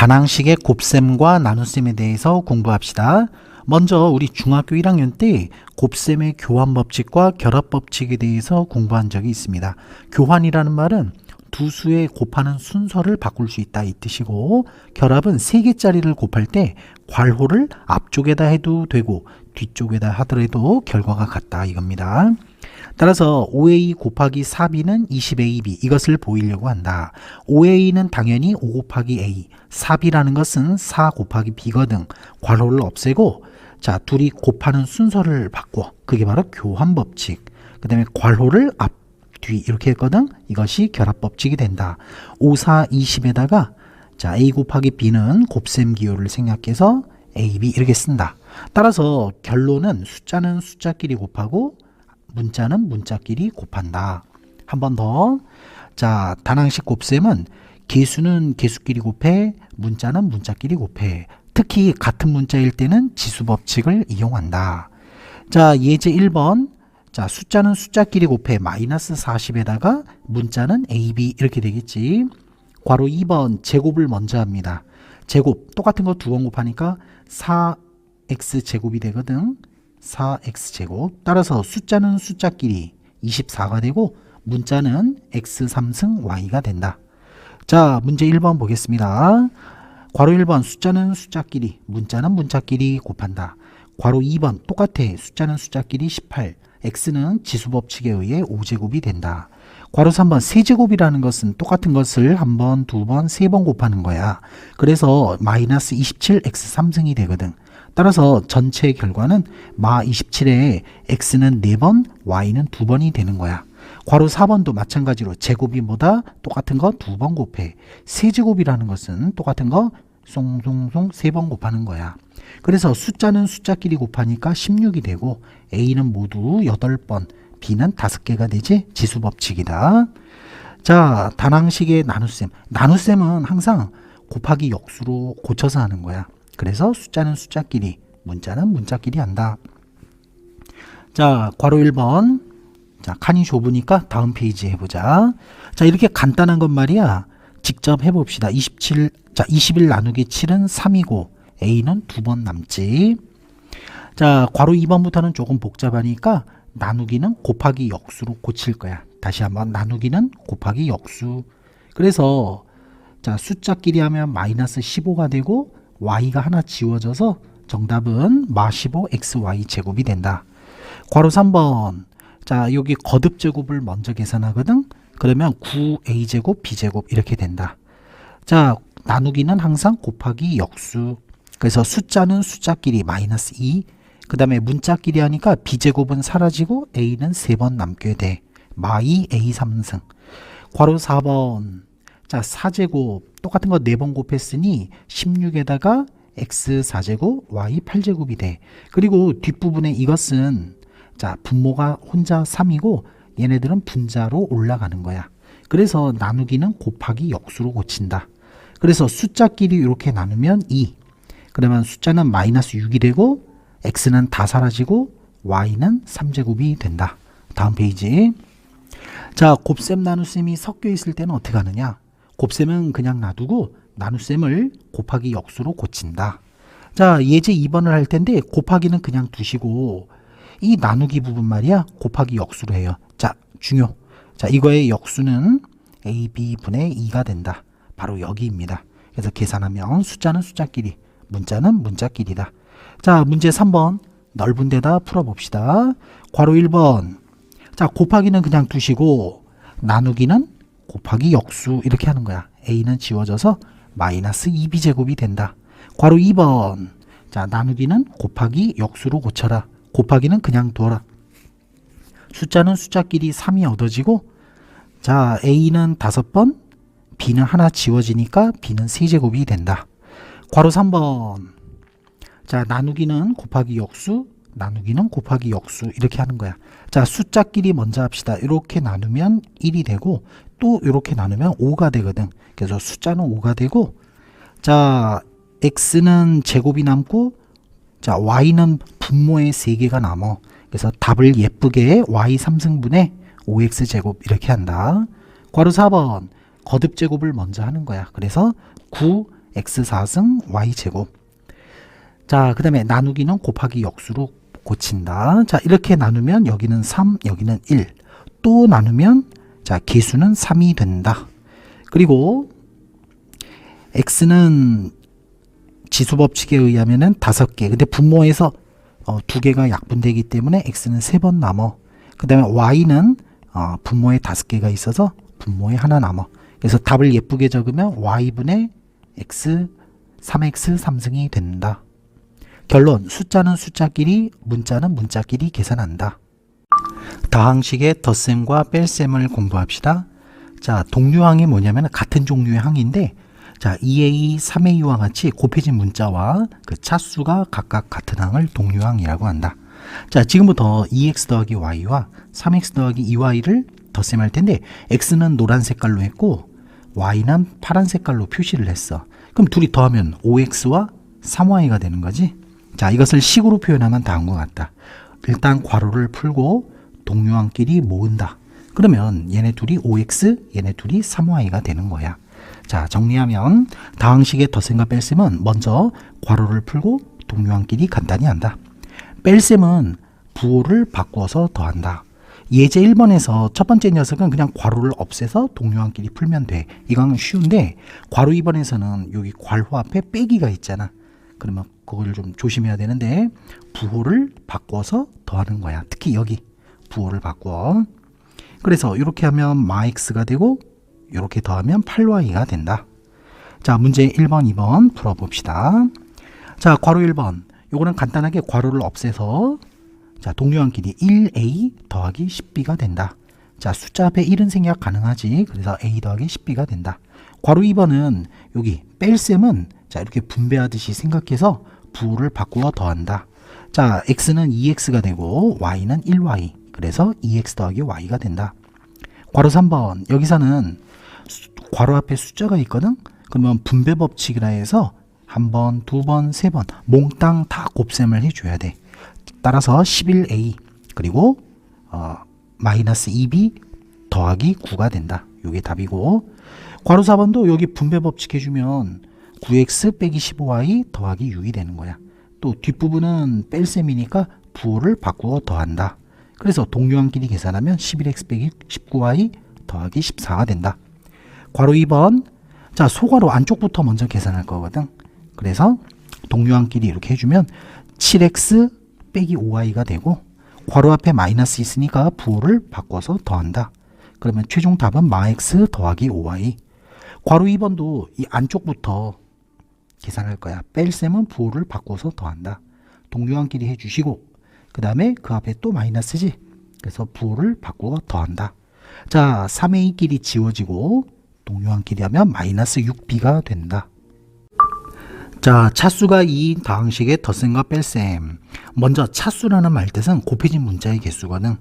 다낭식의 곱셈과 나눗셈에 대해서 공부합시다. 먼저 우리 중학교 1학년 때 곱셈의 교환법칙과 결합법칙에 대해서 공부한 적이 있습니다. 교환이라는 말은 두 수의 곱하는 순서를 바꿀 수 있다 이 뜻이고, 결합은 3개짜리를 곱할 때 괄호를 앞쪽에다 해도 되고 뒤쪽에다 하더라도 결과가 같다 이겁니다. 따라서 5a 곱하기 4b는 20ab 이것을 보이려고 한다. 5a는 당연히 5 곱하기 a, 4b라는 것은 4 곱하기 b거든. 괄호를 없애고 자 둘이 곱하는 순서를 바꿔. 그게 바로 교환법칙. 그 다음에 괄호를 앞, 뒤 이렇게 했거든. 이것이 결합법칙이 된다. 5, 4, 20에다가 자 a 곱하기 b는 곱셈 기호를 생략해서 ab 이렇게 쓴다. 따라서 결론은 숫자는 숫자끼리 곱하고 문자는 문자끼리 곱한다. 한 번 더. 자, 다낭식 곱셈은 개수는 개수끼리 곱해, 문자는 문자끼리 곱해. 특히 같은 문자일 때는 지수법칙을 이용한다. 자, 예제 1번. 자, 숫자는 숫자끼리 곱해 마이너스 40에다가 문자는 AB 이렇게 되겠지. 괄호 2번 제곱을 먼저 합니다. 제곱 똑같은 거 두 번 곱하니까 4x제곱이 되거든. 4x제곱. 따라서 숫자는 숫자끼리 24가 되고 문자는 x3승 y가 된다. 자, 문제 1번 보겠습니다. 괄호 1번 숫자는 숫자끼리 문자는 문자끼리 곱한다. 괄호 2번 똑같아. 숫자는 숫자끼리 18, x는 지수법칙에 의해 5제곱이 된다. 괄호 3번 세제곱이라는 것은 똑같은 것을 한 번, 두 번, 세 번 곱하는 거야. 그래서 마이너스 27 x3승이 되거든. 따라서 전체 결과는 마 27에 x는 4번, y는 2번이 되는 거야. 괄호 4번도 마찬가지로 제곱이 뭐다? 똑같은 거 2번 곱해. 세제곱이라는 것은 똑같은 거 송송송 3번 곱하는 거야. 그래서 숫자는 숫자끼리 곱하니까 16이 되고 a는 모두 8번, b는 5개가 되지. 지수법칙이다. 자, 다낭식의 나눗셈. 나눗셈은 항상 곱하기 역수로 고쳐서 하는 거야. 그래서 숫자는 숫자끼리, 문자는 문자끼리 한다. 자, 괄호 1번. 자, 칸이 좁으니까 다음 페이지 해보자. 자, 이렇게 간단한 건 말이야. 직접 해봅시다. 27, 자, 21 나누기 7은 3이고, a는 2번 남지. 자, 괄호 2번부터는 조금 복잡하니까 나누기는 곱하기 역수로 고칠 거야. 다시 한번 나누기는 곱하기 역수. 그래서 자, 숫자끼리 하면 마이너스 15가 되고 y가 하나 지워져서 정답은 마 15 xy 제곱이 된다. 괄호 3번. 자, 여기 거듭 제곱을 먼저 계산하거든. 그러면 9a 제곱 b 제곱 이렇게 된다. 자, 나누기는 항상 곱하기 역수. 그래서 숫자는 숫자끼리 마이너스 2. 그 다음에 문자끼리 하니까 b 제곱은 사라지고 a는 3번 남게 돼. 마 2 a 3승. 괄호 4번. 자, 4제곱 똑같은 거 4번 곱했으니 16에다가 x 4제곱 y 8제곱이 돼. 그리고 뒷부분에 이것은 자, 분모가 혼자 3이고 얘네들은 분자로 올라가는 거야. 그래서 나누기는 곱하기 역수로 고친다. 그래서 숫자끼리 이렇게 나누면 2. 그러면 숫자는 마이너스 6이 되고 x는 다 사라지고 y는 3제곱이 된다. 다음 페이지. 자, 곱셈 나눗셈이 섞여 있을 때는 어떻게 하느냐? 곱셈은 그냥 놔두고 나눗셈을 곱하기 역수로 고친다. 자, 예제 2번을 할 텐데 곱하기는 그냥 두시고 이 나누기 부분 말이야 곱하기 역수로 해요. 자, 중요. 자, 이거의 역수는 ab분의 2가 된다. 바로 여기입니다. 그래서 계산하면 숫자는 숫자끼리, 문자는 문자끼리다. 자, 문제 3번 넓은 데다 풀어봅시다. 괄호 1번. 자, 곱하기는 그냥 두시고 나누기는 곱하기 역수 이렇게 하는 거야. a는 지워져서 마이너스 2b제곱이 된다. 괄호 2번. 자, 나누기는 곱하기 역수로 고쳐라. 곱하기는 그냥 둬라. 숫자는 숫자끼리 3이 얻어지고 자, a는 5번, b는 하나 지워지니까 b는 3제곱이 된다. 괄호 3번. 자, 나누기는 곱하기 역수, 나누기는 곱하기 역수 이렇게 하는 거야. 자, 숫자끼리 먼저 합시다. 이렇게 나누면 1이 되고 또 이렇게 나누면 5가 되거든. 그래서 숫자는 5가 되고 자, x는 제곱이 남고 자, y는 분모의 3개가 남어. 그래서 답을 예쁘게 y 3승분의 5x제곱 이렇게 한다. 괄호 4번 거듭제곱을 먼저 하는 거야. 그래서 9 x 4승 y제곱. 자, 그 다음에 나누기는 곱하기 역수로 고친다. 자, 이렇게 나누면 여기는 3, 여기는 1. 또 나누면 자, 개수는 3이 된다. 그리고 x는 지수법칙에 의하면은 5개. 근데 분모에서 2개가 약분되기 때문에 x는 3번 남어. 그 다음에 y는 분모에 5개가 있어서 분모에 하나 남어. 그래서 답을 예쁘게 적으면 y분의 x 3x 3승이 된다. 결론, 숫자는 숫자끼리, 문자는 문자끼리 계산한다. 다항식의 덧셈과 뺄셈을 공부합시다. 자, 동류항이 뭐냐면 같은 종류의 항인데, 자, 2a, 3a와 같이 곱해진 문자와 그 차수가 각각 같은 항을 동류항이라고 한다. 자, 지금부터 2x 더하기 y와 3x 더하기 2y를 덧셈할 텐데, x는 노란 색깔로 했고 y는 파란 색깔로 표시를 했어. 그럼 둘이 더하면 5x와 3y가 되는 거지. 자, 이것을 식으로 표현하면 다음과 같다. 일단 괄호를 풀고 동류항끼리 모은다. 그러면 얘네 둘이 5x, 얘네 둘이 3y가 되는 거야. 자, 정리하면 다항식의 덧셈과 뺄셈은 먼저 괄호를 풀고 동류항끼리 간단히 한다. 뺄셈은 부호를 바꾸어서 더한다. 예제 1번에서 첫 번째 녀석은 그냥 괄호를 없애서 동류항끼리 풀면 돼. 이건 쉬운데 괄호 2번에서는 여기 괄호 앞에 빼기가 있잖아. 그러면 그걸 좀 조심해야 되는데 부호를 바꿔서 더하는 거야. 특히 여기 부호를 바꿔. 그래서 이렇게 하면 마x가 되고 이렇게 더하면 8y가 된다. 자, 문제 1번, 2번 풀어봅시다. 자, 괄호 1번. 요거는 간단하게 괄호를 없애서 자, 동류항끼리 1a 더하기 10b가 된다. 자, 숫자 앞에 1은 생략 가능하지. 그래서 a 더하기 10b가 된다. 괄호 2번은 여기 뺄셈은 자, 이렇게 분배하듯이 생각해서 부호를 바꾸어 더한다. 자, x는 2x가 되고 y는 1y. 그래서 2x 더하기 y가 된다. 괄호 3번. 여기서는 괄호 앞에 숫자가 있거든. 그러면 분배 법칙이라 해서 한 번, 두 번, 세 번 몽땅 다 곱셈을 해줘야 돼. 따라서 11a 그리고 마이너스 2b 더하기 9가 된다. 이게 답이고, 괄호 4번도 여기 분배 법칙 해주면 9x 빼기 15y 더하기 6이 되는 거야. 또 뒷부분은 뺄셈이니까 부호를 바꾸어 더한다. 그래서 동류항끼리 계산하면 11x 빼기 19y 더하기 14가 된다. 괄호 2번. 자, 소괄호 안쪽부터 먼저 계산할 거거든. 그래서 동류항끼리 이렇게 해주면 7x 빼기 5y가 되고, 괄호 앞에 마이너스 있으니까 부호를 바꿔서 더한다. 그러면 최종 답은 마x 더하기 5y. 괄호 2번도 이 안쪽부터 계산할 거야. 뺄셈은 부호를 바꿔서 더한다. 동류항끼리 해주시고, 그 다음에 그 앞에 또 마이너스지. 그래서 부호를 바꾸어 더한다. 자, 3a끼리 지워지고 동류항끼리 하면 마이너스 6b가 된다. 자, 차수가 2인 다항식의 덧셈과 뺄셈. 먼저 차수라는 말뜻은 곱해진 문자의 개수거든.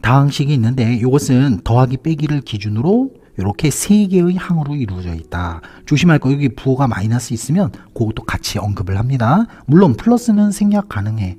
다항식이 있는데 이것은 더하기 빼기를 기준으로 이렇게 3개의 항으로 이루어져 있다. 조심할 거, 여기 부호가 마이너스 있으면 그것도 같이 언급을 합니다. 물론 플러스는 생략 가능해.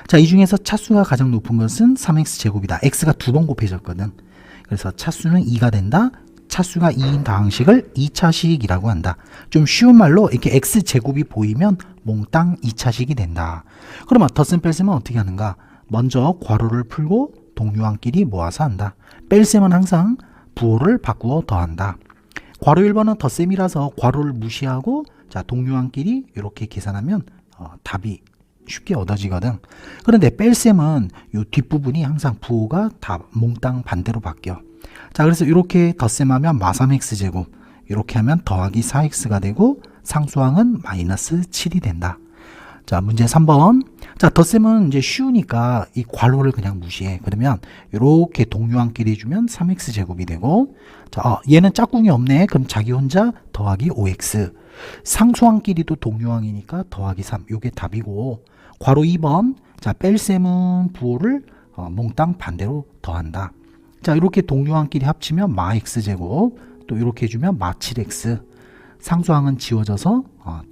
자, 이 중에서 차수가 가장 높은 것은 3x 제곱이다. x가 2번 곱해졌거든. 그래서 차수는 2가 된다. 차수가 2인 다항식을 2차식이라고 한다. 좀 쉬운 말로 이렇게 x 제곱이 보이면 몽땅 2차식이 된다. 그러면 덧셈 뺄셈은 어떻게 하는가? 먼저 괄호를 풀고 동류항끼리 모아서 한다. 뺄셈은 항상 부호를 바꾸어 더한다. 괄호 1번은 덧셈이라서 괄호를 무시하고 자, 동류항끼리 이렇게 계산하면 답이 쉽게 얻어지거든. 그런데 뺄셈은 이 뒷부분이 항상 부호가 다 몽땅 반대로 바뀌어. 자, 그래서 이렇게 덧셈하면 마3x 제곱, 이렇게 하면 더하기 4x가 되고 상수항은 마이너스 7이 된다. 자, 문제 3번. 자, 덧셈은 이제 쉬우니까 이 괄호를 그냥 무시해. 그러면 이렇게 동류항끼리 해주면 3x 제곱이 되고, 자, 얘는 짝꿍이 없네. 그럼 자기 혼자 더하기 5x. 상수항끼리도 동류항이니까 더하기 3. 요게 답이고, 괄호 2번. 자, 뺄셈은 부호를 몽땅 반대로 더한다. 자, 이렇게 동류항끼리 합치면 마 x제곱, 또 이렇게 해주면 마 7x. 상수항은 지워져서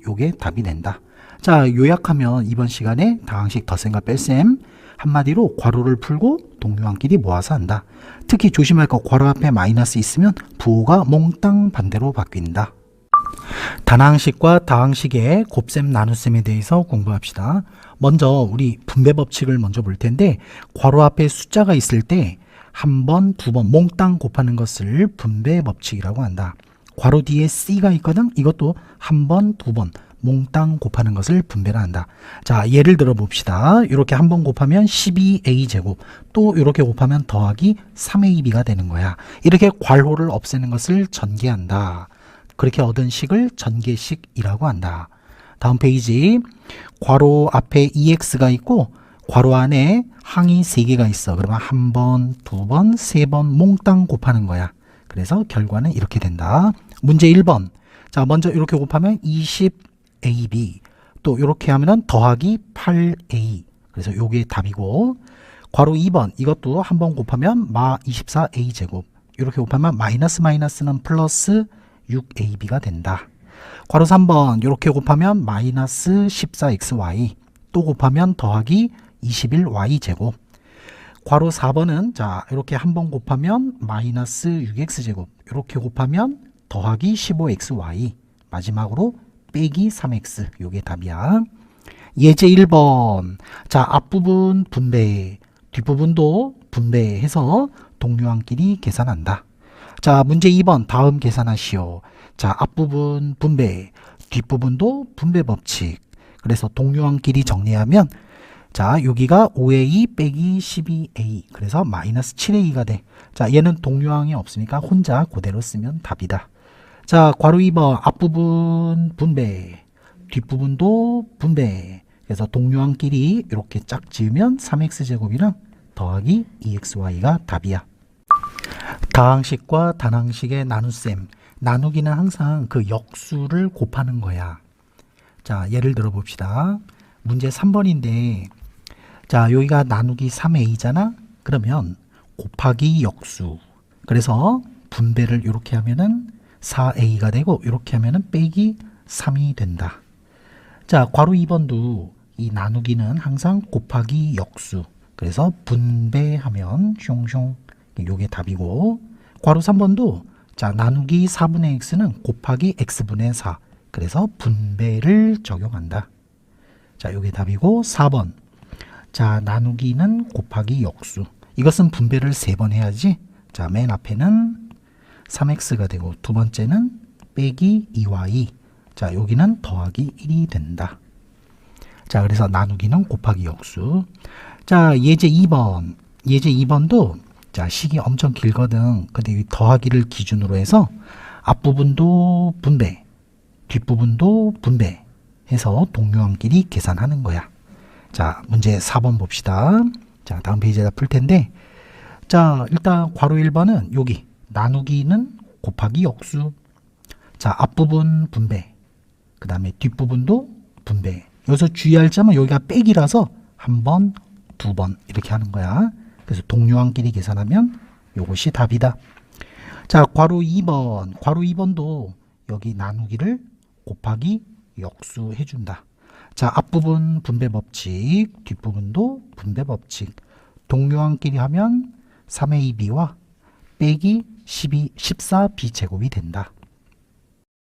요게 답이 된다. 자, 요약하면 이번 시간에 다항식 덧셈과 뺄셈, 한마디로 괄호를 풀고 동류항끼리 모아서 한다. 특히 조심할 거, 괄호 앞에 마이너스 있으면 부호가 몽땅 반대로 바뀐다. 단항식과 다항식의 곱셈 나눗셈에 대해서 공부합시다. 먼저 우리 분배 법칙을 먼저 볼 텐데 괄호 앞에 숫자가 있을 때 한 번, 두 번 몽땅 곱하는 것을 분배 법칙이라고 한다. 괄호 뒤에 C가 있거든. 이것도 한 번, 두 번 몽땅 곱하는 것을 분배를 한다. 자, 예를 들어 봅시다. 이렇게 한 번 곱하면 12a제곱, 또 이렇게 곱하면 더하기 3ab가 되는 거야. 이렇게 괄호를 없애는 것을 전개한다. 그렇게 얻은 식을 전개식이라고 한다. 다음 페이지. 괄호 앞에 EX가 있고 괄호 안에 항이 3개가 있어. 그러면 한 번, 두 번, 세 번 몽땅 곱하는 거야. 그래서 결과는 이렇게 된다. 문제 1번. 자, 먼저 이렇게 곱하면 20ab. 또 이렇게 하면은 더하기 8a. 그래서 요게 답이고. 괄호 2번. 이것도 한 번 곱하면 마 24a 제곱. 이렇게 곱하면 마이너스 마이너스는 플러스 6ab가 된다. 괄호 3번. 이렇게 곱하면 마이너스 14xy. 또 곱하면 더하기 21y 제곱. 괄호 4번은 자, 이렇게 한 번 곱하면 마이너스 6x 제곱. 이렇게 곱하면 더하기 15xy. 마지막으로 빼기 3x. 요게 답이야. 예제 1번. 자, 앞부분 분배, 뒷부분도 분배해서 동료항끼리 계산한다. 자, 문제 2번. 다음 계산하시오. 자, 앞부분 분배, 뒷부분도 분배 법칙. 그래서 동료항끼리 정리하면 자, 여기가 5a 빼기 12a. 그래서 마이너스 7a가 돼. 자, 얘는 동료항이 없으니까 혼자 그대로 쓰면 답이다. 자, 괄호 2번. 앞부분 분배, 뒷부분도 분배. 그래서 동료항끼리 이렇게 짝 지으면 3x제곱이랑 더하기 2xy가 답이야. 다항식과 단항식의 나눗셈. 나누기는 항상 그 역수를 곱하는 거야. 자, 예를 들어 봅시다. 문제 3번인데 자, 여기가 나누기 3a잖아. 그러면 곱하기 역수. 그래서 분배를 이렇게 하면은 4a가 되고 이렇게 하면은 빼기 3이 된다. 자, 괄호 2번도 이 나누기는 항상 곱하기 역수. 그래서 분배하면 슝슝. 요게 답이고. 괄호 3번도 자, 나누기 4분의 x는 곱하기 x분의 4. 그래서 분배를 적용한다. 자, 요게 답이고. 4번. 자, 나누기는 곱하기 역수. 이것은 분배를 3번 해야지. 자, 맨 앞에는 3x가 되고 두 번째는 빼기 2y. 자, 여기는 더하기 1이 된다. 자, 그래서 나누기는 곱하기 역수. 자, 예제 2번. 예제 2번도 자, 식이 엄청 길거든. 근데 이 더하기를 기준으로 해서 앞부분도 분배, 뒷부분도 분배 해서 동료항끼리 계산하는 거야. 자, 문제 4번 봅시다. 자, 다음 페이지에다 풀 텐데 자, 일단 괄호 1번은 여기 나누기는 곱하기 역수. 자, 앞부분 분배, 그 다음에 뒷부분도 분배. 여기서 주의할 점은 여기가 빼기라서 한 번, 두 번 이렇게 하는 거야. 그래서 동료항끼리 계산하면 요것이 답이다. 자, 괄호 2번. 괄호 2번도 여기 나누기를 곱하기 역수 해준다. 자, 앞부분 분배 법칙, 뒷부분도 분배 법칙. 동료항끼리 하면 3ab와 빼기 14b 제곱이 된다.